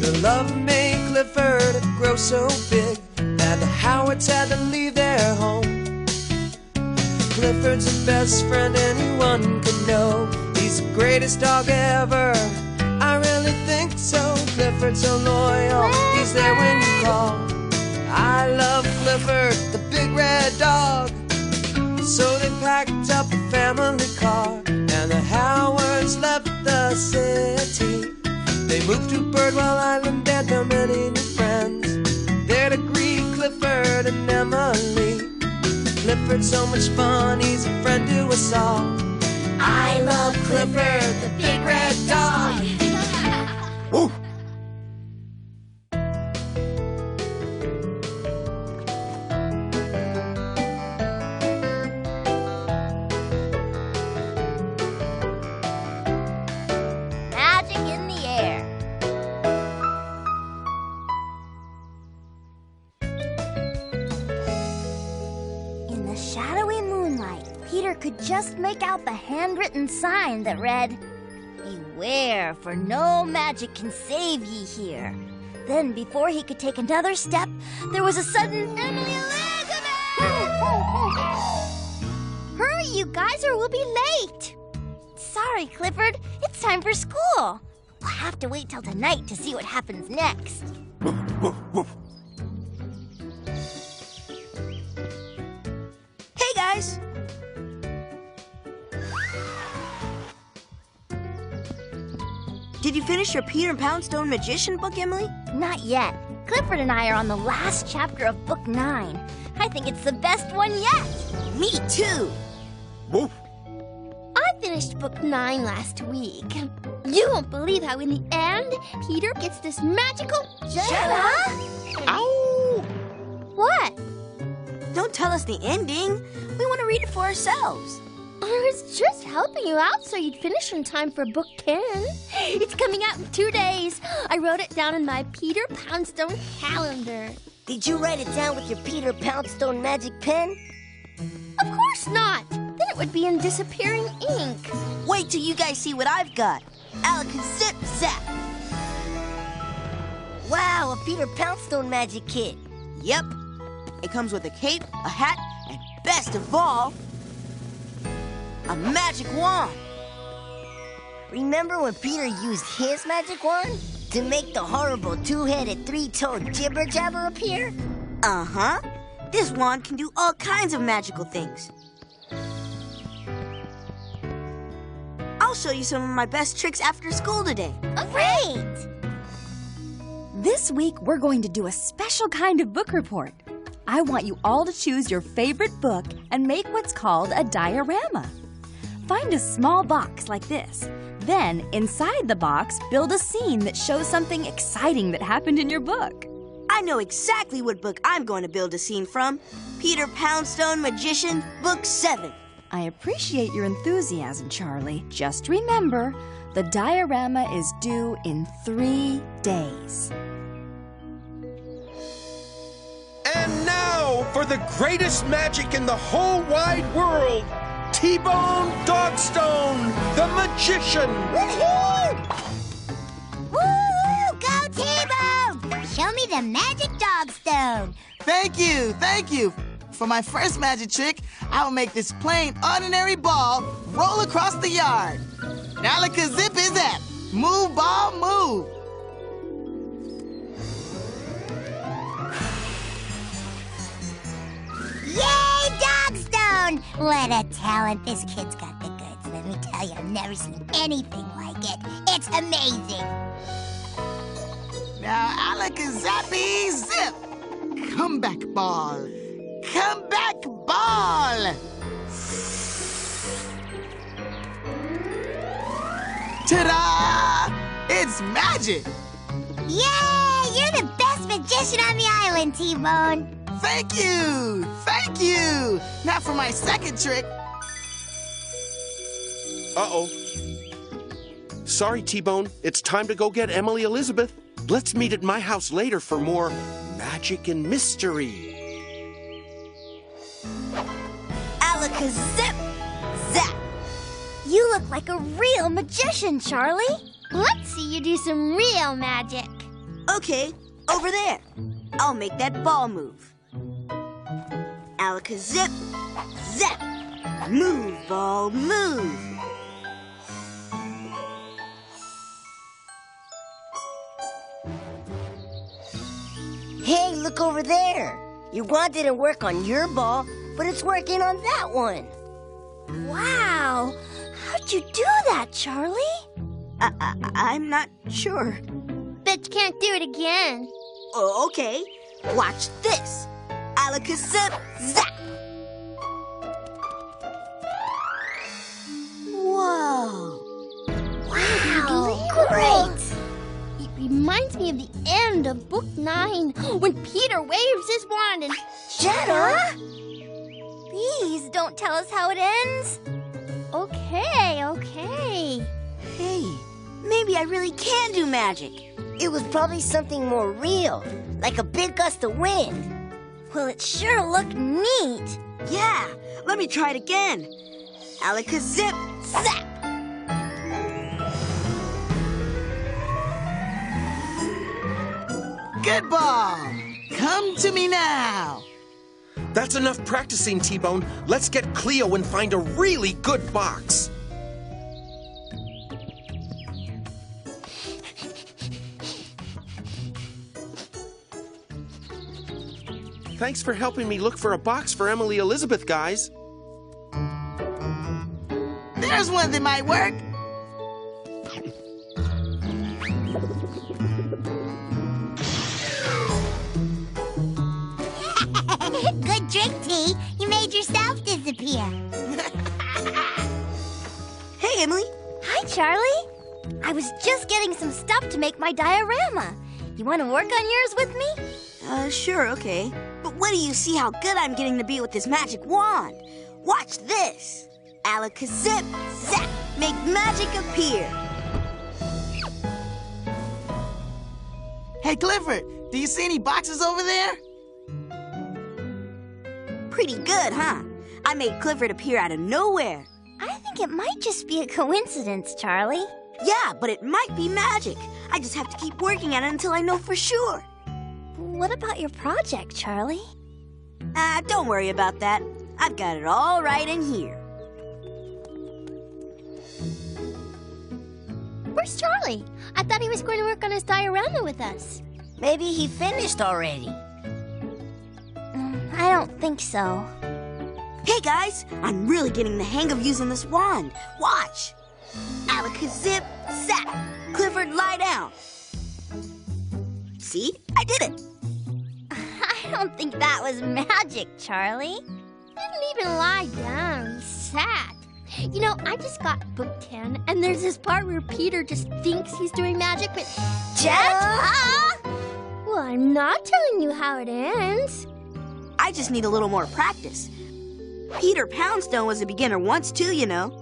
The love made Clifford grow so big that the Howards had to leave their home. Clifford's the best friend anyone could know. He's the greatest dog ever, I really think so. Clifford's so loyal, he's there when you call. I love Clifford, the big red dog. So they packed up a family car, and the Howards left the city. They moved to Bridwell Island and found many new friends there to greet Clifford and Emily. Clifford's so much fun, he's a friend to us all. I love Clifford, the big red dog. Woo! Magic in the air. In the shadowy moonlight, Peter could just make out the handwritten sign that read, "Beware, for no magic can save ye here." Then, before he could take another step, there was a sudden, "Emily Elizabeth!" Hurry, you guys, or we'll be late. Sorry, Clifford. It's time for school. We'll have to wait till tonight to see what happens next. Hey, guys. Did you finish your Peter Poundstone Magician book, Emily? Not yet. Clifford and I are on the last chapter of Book 9. I think it's the best one yet. Me too. Woof. I finished Book 9 last week. You won't believe how in the end, Peter gets this magical... Shut up! Ow! What? Don't tell us the ending. We want to read it for ourselves. I was just helping you out so you'd finish in time for Book 10. It's coming out in 2 days. I wrote it down in my Peter Poundstone calendar. Did you write it down with your Peter Poundstone magic pen? Of course not. Then it would be in disappearing ink. Wait till you guys see what I've got. Alakazip Zap. Wow, a Peter Poundstone magic kit. Yep. It comes with a cape, a hat, and best of all, a magic wand. Remember when Peter used his magic wand to make the horrible two-headed, three-toed jibber-jabber appear? Uh-huh. This wand can do all kinds of magical things. I'll show you some of my best tricks after school today. Great! This week, we're going to do a special kind of book report. I want you all to choose your favorite book and make what's called a diorama. Find a small box like this. Then, inside the box, build a scene that shows something exciting that happened in your book. I know exactly what book I'm going to build a scene from. Peter Poundstone Magician, Book 7. I appreciate your enthusiasm, Charlie. Just remember, the diorama is due in 3 days. And now for the greatest magic in the whole wide world, T-Bone Dogstone, the magician. Woohoo! Woo! Go T-Bone! Show me the magic dogstone. Thank you, thank you. For my first magic trick, I will make this plain, ordinary ball roll across the yard. Alakazip is that. Move, ball, move. Yay, dogstone! What a talent. This kid's got the goods. Let me tell you, I've never seen anything like it. It's amazing. Now, Alakazappy zip. Come back, ball. Come back, ball. Ta-da! It's magic. Yay! You're the best magician on the island, T-Bone. Thank you. Thank you. Now for my second trick. Uh-oh. Sorry, T-Bone. It's time to go get Emily Elizabeth. Let's meet at my house later for more magic and mystery. Alakazip Zap. You look like a real magician, Charlie. Let's see you do some real magic. Okay, over there. I'll make that ball move. Alakazip, zap! Move, ball, move! Hey, look over there. Your wand didn't work on your ball, but it's working on that one. Wow! How'd you do that, Charlie? I'm not sure. Bet you can't do it again. Oh, okay. Watch this. Alakazip, zap! Whoa! Wow! Great! It reminds me of the end of Book 9 when Peter waves his wand and... Jetta? Please don't tell us how it ends. Okay. Hey, maybe I really can do magic. It was probably something more real, like a big gust of wind. Well, it sure looked neat. Yeah, let me try it again. Alakazip, zap! Good ball. Come to me now. That's enough practicing, T-Bone. Let's get Cleo and find a really good box. Thanks for helping me look for a box for Emily Elizabeth, guys. There's one that might work. Good trick, T. You made yourself disappear. Hey, Emily. Hi, Charlie. I was just getting some stuff to make my diorama. You want to work on yours with me? Sure, okay. But wait till you see how good I'm getting to be with this magic wand. Watch this. Alakazip, zap! Make magic appear. Hey, Clifford, do you see any boxes over there? Pretty good, huh? I made Clifford appear out of nowhere. I think it might just be a coincidence, Charlie. Yeah, but it might be magic. I just have to keep working at it until I know for sure. What about your project, Charlie? Don't worry about that. I've got it all right in here. Where's Charlie? I thought he was going to work on his diorama with us. Maybe he finished already. I don't think so. Hey, guys, I'm really getting the hang of using this wand. Watch. Alakazip, zap! Clifford, lie down. See? I did it. I don't think that was magic, Charlie. He didn't even lie down. He sat. You know, I just got book 10, and there's this part where Peter just thinks he's doing magic, but... Well, I'm not telling you how it ends. I just need a little more practice. Peter Poundstone was a beginner once, too, you know.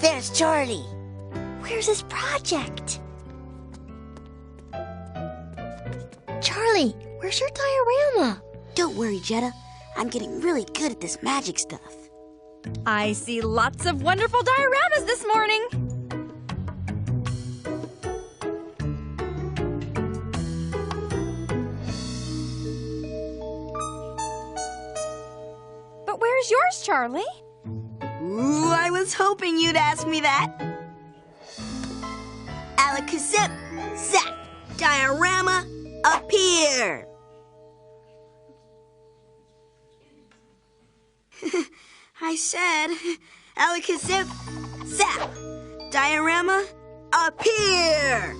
There's Charlie. Where's his project? Charlie, where's your diorama? Don't worry, Jetta. I'm getting really good at this magic stuff. I see lots of wonderful dioramas this morning. But where's yours, Charlie? Ooh, I was hoping you'd ask me that. Alakazip, zap! Diorama, appear! I said, Alakazip, zap! Diorama, appear!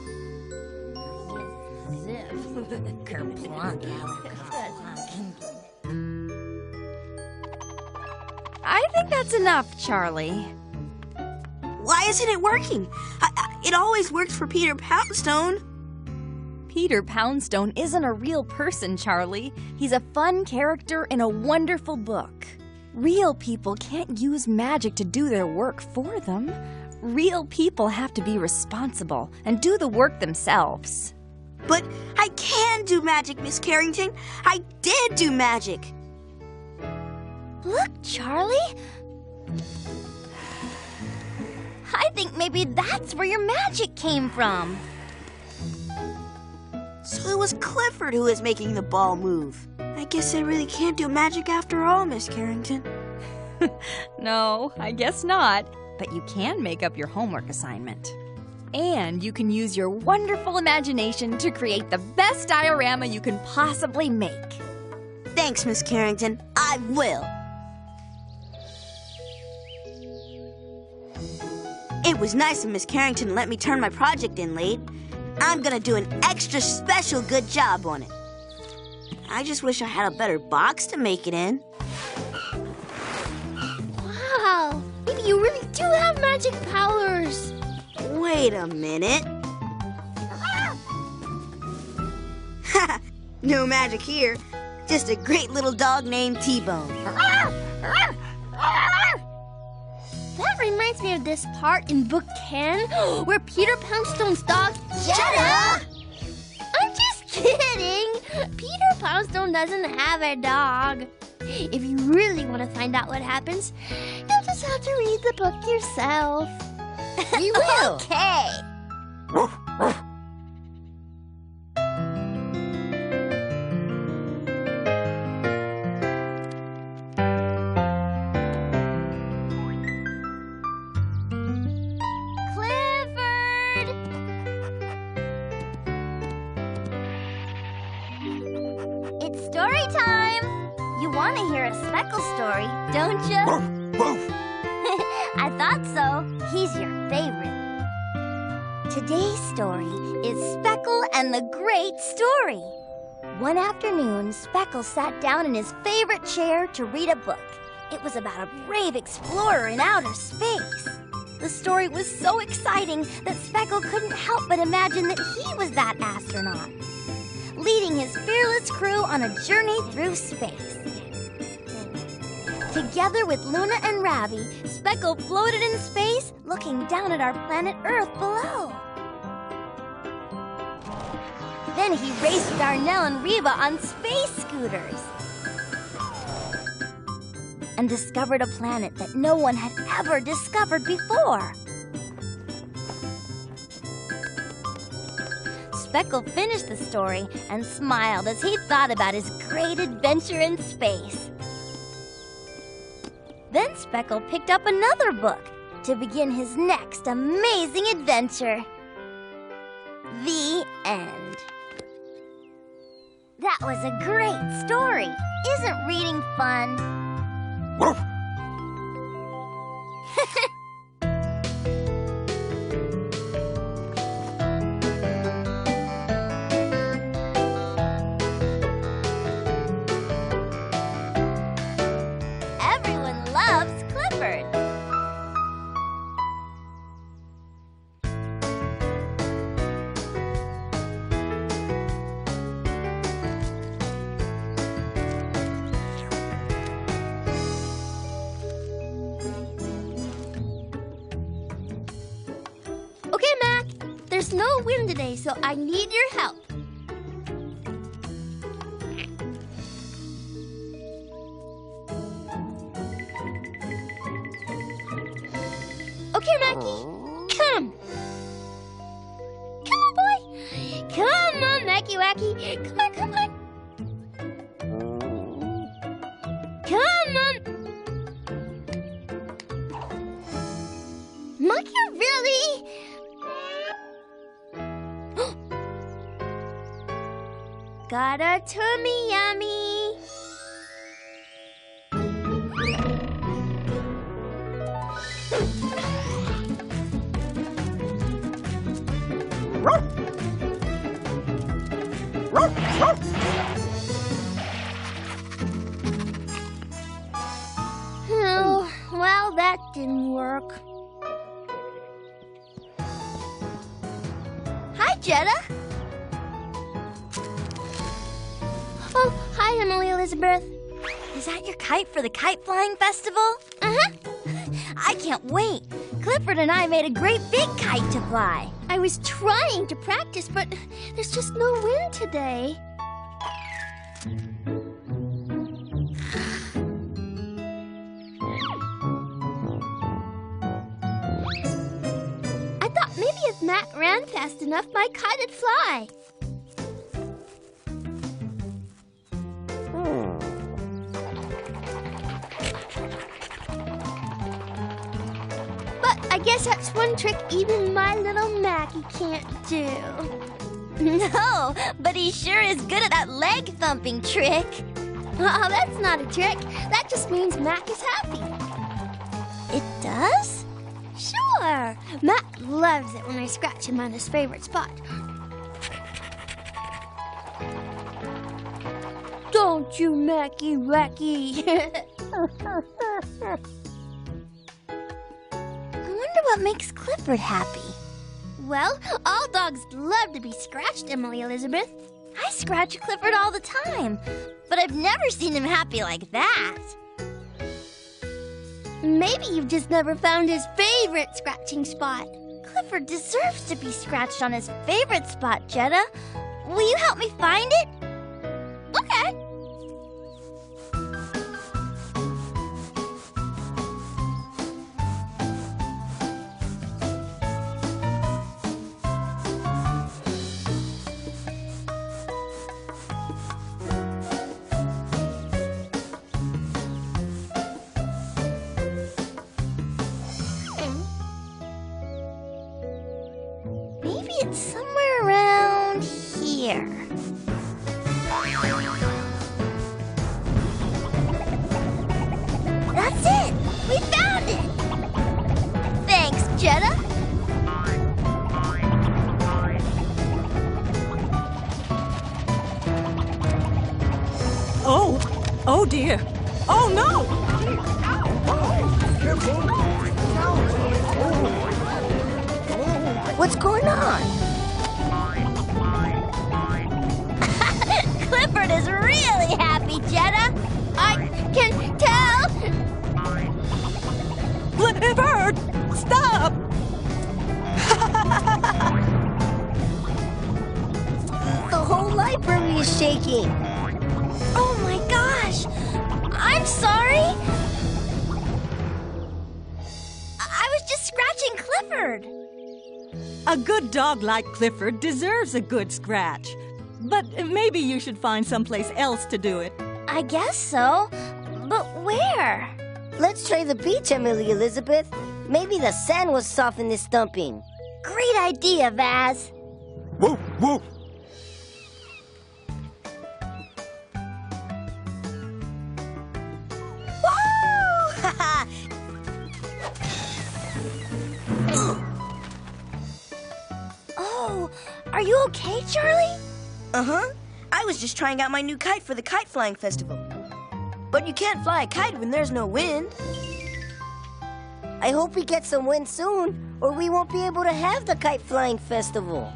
I think that's enough, Charlie. Why isn't it working? It always works for Peter Poundstone. Peter Poundstone isn't a real person, Charlie. He's a fun character in a wonderful book. Real people can't use magic to do their work for them. Real people have to be responsible and do the work themselves. But I can do magic, Miss Carrington. I did do magic. Look, Charlie. I think maybe that's where your magic came from. So it was Clifford who was making the ball move. I guess I really can't do magic after all, Miss Carrington. No, I guess not. But you can make up your homework assignment. And you can use your wonderful imagination to create the best diorama you can possibly make. Thanks, Miss Carrington. I will. It was nice of Miss Carrington to let me turn my project in late. I'm gonna do an extra special good job on it. I just wish I had a better box to make it in. Wow, maybe you really do have magic powers. Wait a minute. No magic here. Just a great little dog named T-Bone. That reminds me of this part in Book 10 where Peter Poundstone's dog, Jetta! I'm just kidding. Peter Poundstone doesn't have a dog. If you really want to find out what happens, you'll just have to read the book yourself. We will. Okay. Clifford! It's story time. You want to hear a Speckle story, don't you? I thought so. He's your favorite. Today's story is Speckle and the Great Story. One afternoon, Speckle sat down in his favorite chair to read a book. It was about a brave explorer in outer space. The story was so exciting that Speckle couldn't help but imagine that he was that astronaut, leading his fearless crew on a journey through space. Together with Luna and Ravi, Speckle floated in space, looking down at our planet Earth below. Then he raced Darnell and Reba on space scooters and discovered a planet that no one had ever discovered before. Speckle finished the story and smiled as he thought about his great adventure in space. Then Speckle picked up another book to begin his next amazing adventure. The end. That was a great story. Isn't reading fun? Everyone loves Clifford. Okay, Mac, there's no wind today, so I need your help. Okay, Mackie, come. Come on, boy. Come on, Mackie Wacky. Come on, come on. Come on. Mackie, really? Got a tummy yummy. Oh, well, that didn't work. Hi, Jetta. Oh, hi, Emily Elizabeth. Is that your kite for the kite flying festival? Uh-huh. I can't wait. Clifford and I made a great big kite to fly. I was trying to practice, but there's just no wind today. I thought maybe if Matt ran fast enough, my kite would fly. I guess that's one trick even my little Mackie can't do. No, but he sure is good at that leg thumping trick. Oh, that's not a trick. That just means Mac is happy. It does? Sure. Mac loves it when I scratch him on his favorite spot. Don't you, Mackie Wacky? I wonder what makes Clifford happy. Well, all dogs love to be scratched, Emily Elizabeth. I scratch Clifford all the time, but I've never seen him happy like that. Maybe you've just never found his favorite scratching spot. Clifford deserves to be scratched on his favorite spot, Jetta. Will you help me find it? Okay. Maybe it's somewhere around here. That's it! We found it! Thanks, Jetta. Oh dear. Oh no! What's going on? Clifford is really happy, Jetta. I can tell. Clifford! Stop! The whole library is shaking. Oh my gosh! I'm sorry. I was just scratching Clifford. A good dog like Clifford deserves a good scratch. But maybe you should find someplace else to do it. I guess so. But where? Let's try the beach, Emily Elizabeth. Maybe the sand will soften this thumping. Great idea, Vaz. Whoa, whoa! Oh, are you okay, Charlie? Uh-huh. I was just trying out my new kite for the kite flying festival. But you can't fly a kite when there's no wind. I hope we get some wind soon, or we won't be able to have the kite flying festival.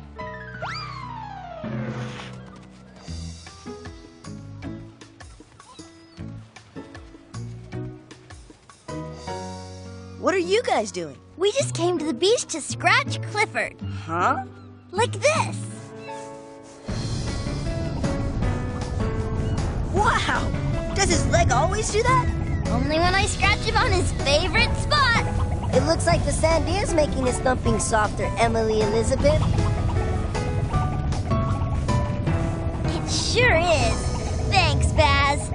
What are you guys doing? We just came to the beach to scratch Clifford. Huh? Like this. Wow! Does his leg always do that? Only when I scratch him on his favorite spot. It looks like the sand is making his thumping softer, Emily Elizabeth. It sure is. Thanks, Baz.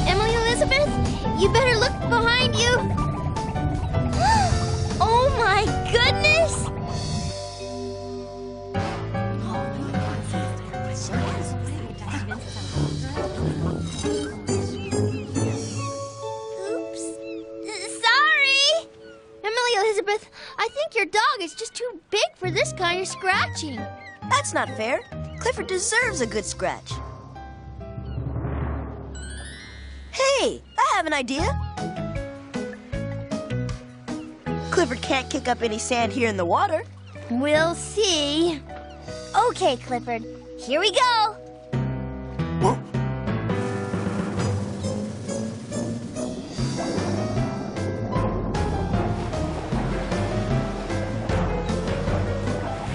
Emily Elizabeth, you better look behind you. Oh my goodness! Oops. Sorry. Emily Elizabeth, I think your dog is just too big for this kind of scratching. That's not fair. Clifford deserves a good scratch. Hey, I have an idea. Clifford can't kick up any sand here in the water. We'll see. Okay, Clifford, here we go. Whoa.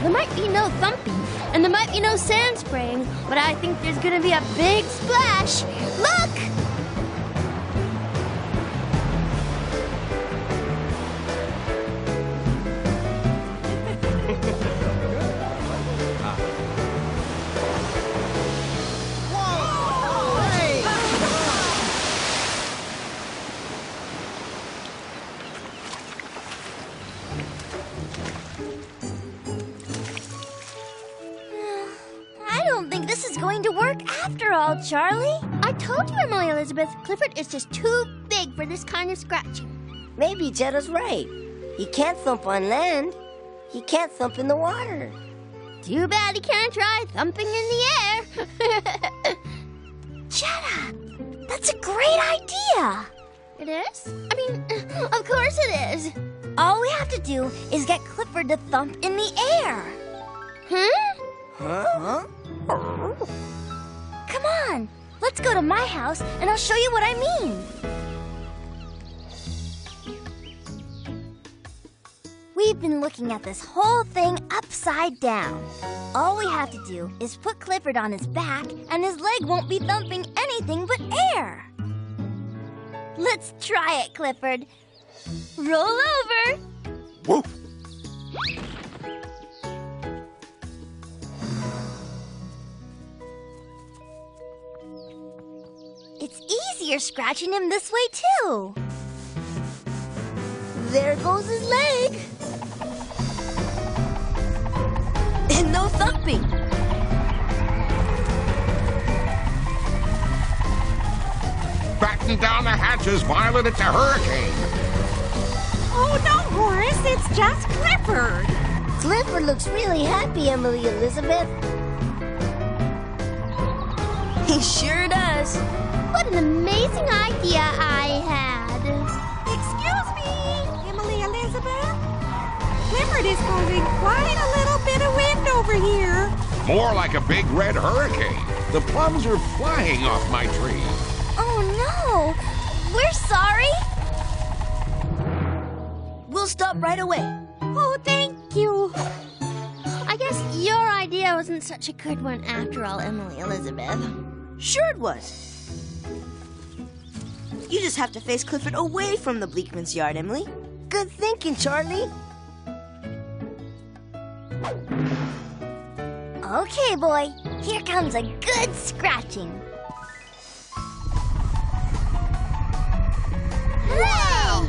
There might be no thumping, and there might be no sand spraying, but I think there's gonna be a big splash. Look! I don't think this is going to work after all, Charlie. I told you, Emily Elizabeth, Clifford is just too big for this kind of scratching. Maybe Jetta's right. He can't thump on land. He can't thump in the water. Too bad he can't try thumping in the air. Jetta, that's a great idea. It is? I mean, of course it is. All we have to do is get Clifford to thump in the air. Huh? Come on, let's go to my house and I'll show you what I mean. We've been looking at this whole thing upside down. All we have to do is put Clifford on his back and his leg won't be thumping anything but air. Let's try it, Clifford. Roll over. Whoa. It's easier scratching him this way, too. There goes his leg. And no thumping. Batten down the hatches, Violet. It's a hurricane. Oh, no, Horace. It's just Clifford. Clifford looks really happy, Emily Elizabeth. He sure does. What an amazing idea I had. Excuse me, Emily Elizabeth. Clifford is causing quite a little bit of wind over here. More like a big red hurricane. The plums are flying off my tree. Oh, no. We're sorry. We'll stop right away. Oh, thank you. I guess your idea wasn't such a good one after all, Emily Elizabeth. Sure it was. You just have to face Clifford away from the Bleakman's yard, Emily. Good thinking, Charlie. Okay, boy. Here comes a good scratching. Hooray!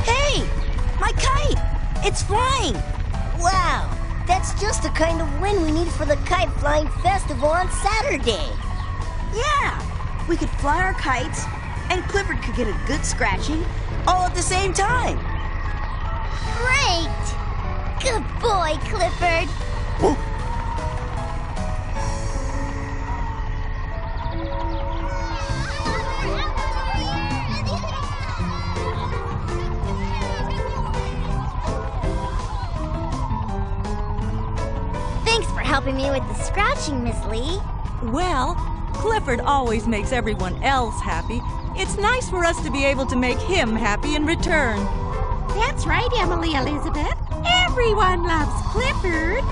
Hey! My kite! It's flying! Wow, that's just the kind of wind we need for the Kite Flying Festival on Saturday. Yeah! We could fly our kites, and Clifford could get a good scratching all at the same time. Great! Good boy, Clifford. Whoa. Thanks for helping me with the scratching, Miss Lee. Well, Clifford always makes everyone else happy. It's nice for us to be able to make him happy in return. That's right, Emily Elizabeth. Everyone loves Clifford.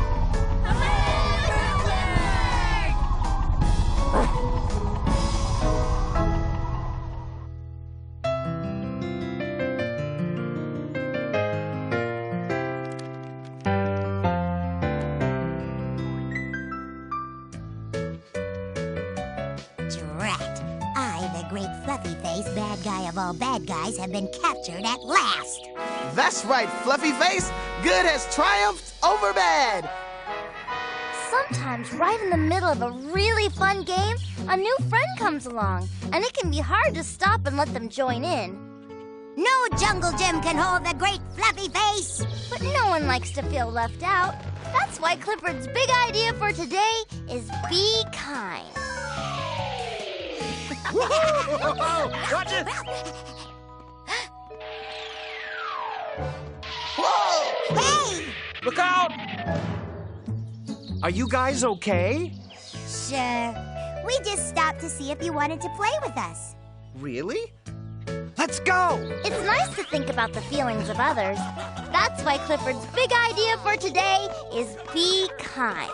Drat. I, the great fluffy-faced bad guy of all bad guys, have been captured at last. That's right, Fluffy Face. Good has triumphed over bad. Sometimes right in the middle of a really fun game, a new friend comes along, and it can be hard to stop and let them join in. No jungle gym can hold the great Fluffy Face. But no one likes to feel left out. That's why Clifford's big idea for today is be kind. Watch it! Look out! Are you guys okay? Sure. We just stopped to see if you wanted to play with us. Really? Let's go! It's nice to think about the feelings of others. That's why Clifford's big idea for today is be kind.